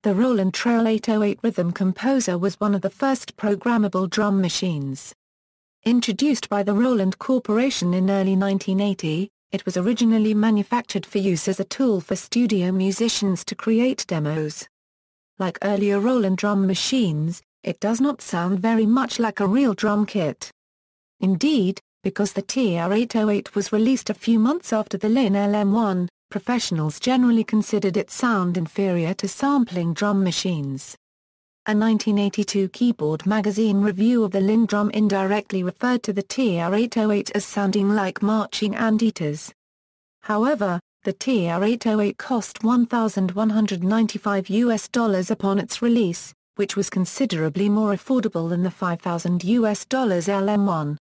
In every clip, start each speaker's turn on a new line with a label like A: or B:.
A: The Roland TR-808 Rhythm Composer was one of the first programmable drum machines. Introduced by the Roland Corporation in early 1980, it was originally manufactured for use as a tool for studio musicians to create demos. Like earlier Roland drum machines, it does not sound very much like a real drum kit. Indeed, because the TR-808 was released a few months after the Linn LM-1, professionals generally considered its sound inferior to sampling drum machines. A 1982 Keyboard magazine review of the LinnDrum indirectly referred to the TR-808 as sounding like marching anteaters. However, the TR-808 cost $1,195 upon its release, which was considerably more affordable than the $5,000 LM-1.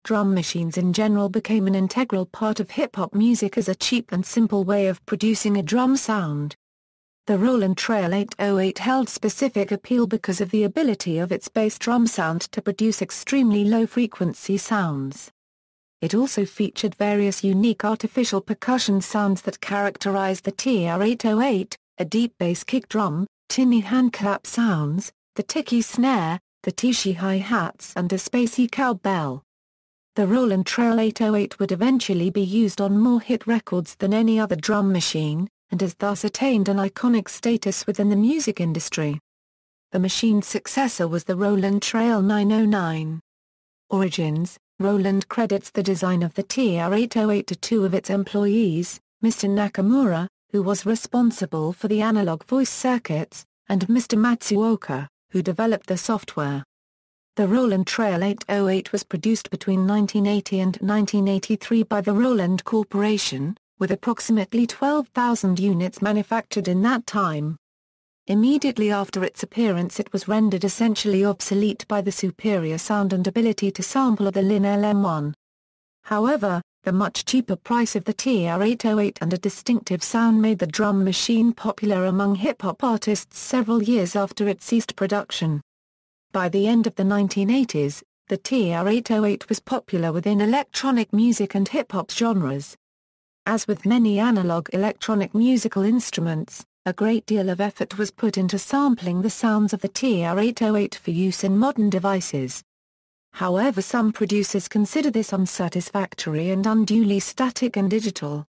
A: Drum machines in general became an integral part of hip-hop music as a cheap and simple way of producing a drum sound. The Roland TR-808 held specific appeal because of the ability of its bass drum sound to produce extremely low-frequency sounds. It also featured various unique artificial percussion sounds that characterized the TR-808, a deep bass kick drum, tinny handclap sounds, the ticky snare, the tishy hi-hats and a spacey cowbell. The Roland TR-808 would eventually be used on more hit records than any other drum machine, and has thus attained an iconic status within the music industry. The machine's successor was the Roland TR-909. Origins: Roland credits the design of the TR-808 to two of its employees, Mr. Nakamura, who was responsible for the analog voice circuits, and Mr. Matsuoka, who developed the software. The Roland TR-808 was produced between 1980 and 1983 by the Roland Corporation, with approximately 12,000 units manufactured in that time. Immediately after its appearance it was rendered essentially obsolete by the superior sound and ability to sample of the Linn LM-1. However, the much cheaper price of the TR-808 and a distinctive sound made the drum machine popular among hip-hop artists several years after it ceased production. By the end of the 1980s, the TR-808 was popular within electronic music and hip-hop genres. As with many analog electronic musical instruments, a great deal of effort was put into sampling the sounds of the TR-808 for use in modern devices. However, some producers consider this unsatisfactory and unduly static and digital.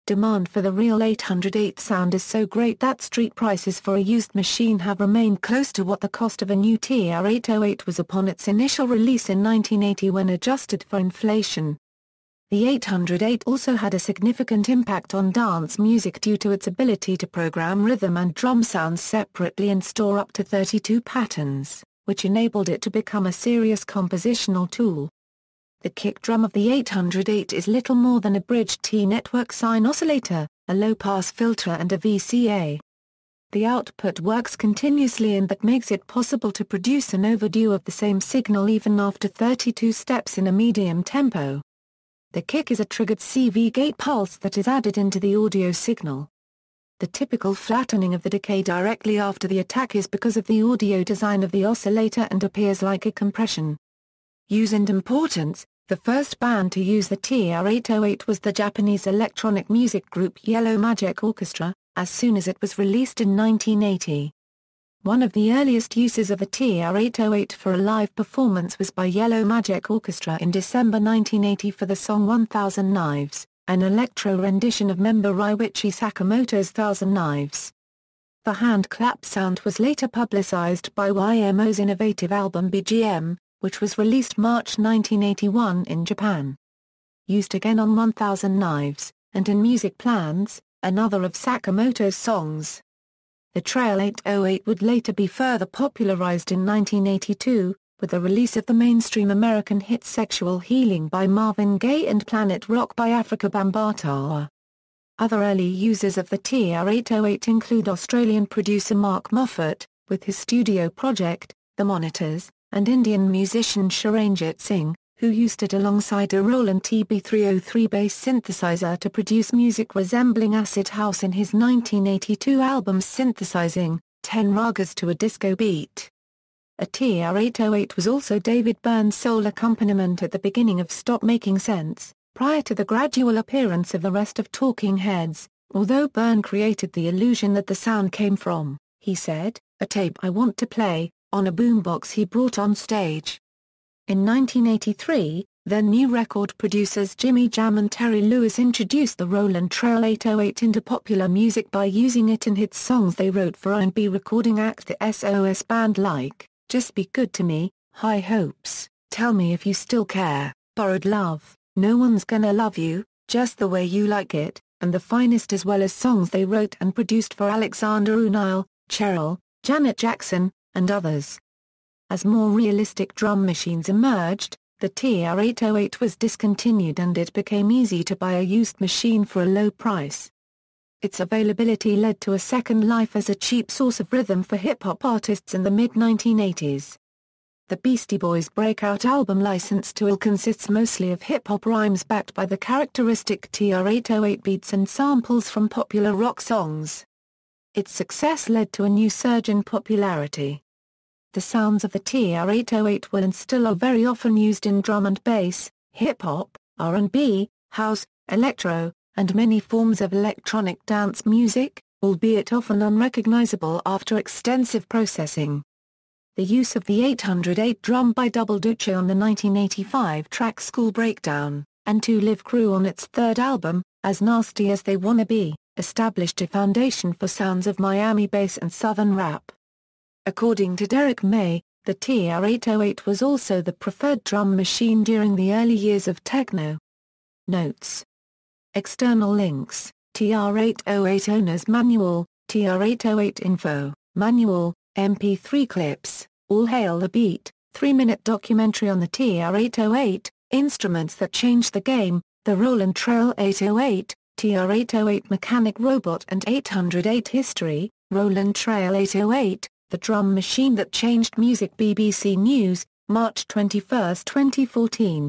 A: Demand for the real 808 sound is so great that street prices for a used machine have remained close to what the cost of a new TR-808 was upon its initial release in 1980 when adjusted for inflation. The 808 also had a significant impact on dance music due to its ability to program rhythm and drum sounds separately and store up to 32 patterns, which enabled it to become a serious compositional tool. The kick drum of the 808 is little more than a bridged T-network sine oscillator, a low-pass filter and a VCA. The output works continuously and that makes it possible to produce an overdue of the same signal even after 32 steps in a medium tempo. The kick is a triggered CV gate pulse that is added into the audio signal. The typical flattening of the decay directly after the attack is because of the audio design of the oscillator and appears like a compression. Use and importance: the first band to use the TR-808 was the Japanese electronic music group Yellow Magic Orchestra, as soon as it was released in 1980. One of the earliest uses of a TR-808 for a live performance was by Yellow Magic Orchestra in December 1980 for the song 1000 Knives, an electro rendition of member Ryuichi Sakamoto's Thousand Knives. The hand clap sound was later publicized by YMO's innovative album BGM, which was released March 1981 in Japan. Used again on 1000 Knives, and in Music Plans, another of Sakamoto's songs. The TR-808 would later be further popularized in 1982, with the release of the mainstream American hit Sexual Healing by Marvin Gaye and Planet Rock by Afrika Bambaataa. Other early users of the TR-808 include Australian producer Mark Moffat, with his studio project, The Monitors, and Indian musician Sharanjit Singh, who used it alongside a Roland TB-303 bass synthesizer to produce music resembling acid house in his 1982 album Synthesizing, 10 Ragas to a Disco Beat. A TR-808 was also David Byrne's sole accompaniment at the beginning of Stop Making Sense, prior to the gradual appearance of the rest of Talking Heads, although Byrne created the illusion that the sound came from he said, a tape I want to play, on a boombox he brought on stage. In 1983, then new record producers Jimmy Jam and Terry Lewis introduced the Roland TR-808 into popular music by using it in hit songs they wrote for R&B recording act the SOS Band like Just Be Good to Me, High Hopes, Tell Me If You Still Care, Borrowed Love, No One's Gonna Love You, Just the Way You Like It, and The Finest, as well as songs they wrote and produced for Alexander O'Neal, Cheryl, Janet Jackson, and others. As more realistic drum machines emerged, the TR-808 was discontinued and it became easy to buy a used machine for a low price. Its availability led to a second life as a cheap source of rhythm for hip-hop artists in the mid-1980s. The Beastie Boys' breakout album License to Ill consists mostly of hip-hop rhymes backed by the characteristic TR-808 beats and samples from popular rock songs. Its success led to a new surge in popularity. The sounds of the TR-808 were and still are very often used in drum and bass, hip-hop, R&B, house, electro, and many forms of electronic dance music, albeit often unrecognizable after extensive processing. The use of the 808 drum by Double Dutch on the 1985 track School Breakdown, and 2 Live Crew on its third album, As Nasty As They Wanna Be, established a foundation for sounds of Miami bass and southern rap. According to Derek May, the TR-808 was also the preferred drum machine during the early years of techno. Notes. External links: TR-808 Owner's Manual, TR-808 Info, Manual, MP3 clips, All Hail the Beat, 3-minute documentary on the TR-808, Instruments That Changed the Game, the Roland TR-808, TR-808 Mechanic Robot and 808 History, Roland TR-808, The Drum Machine That Changed Music. BBC News, March 21, 2014.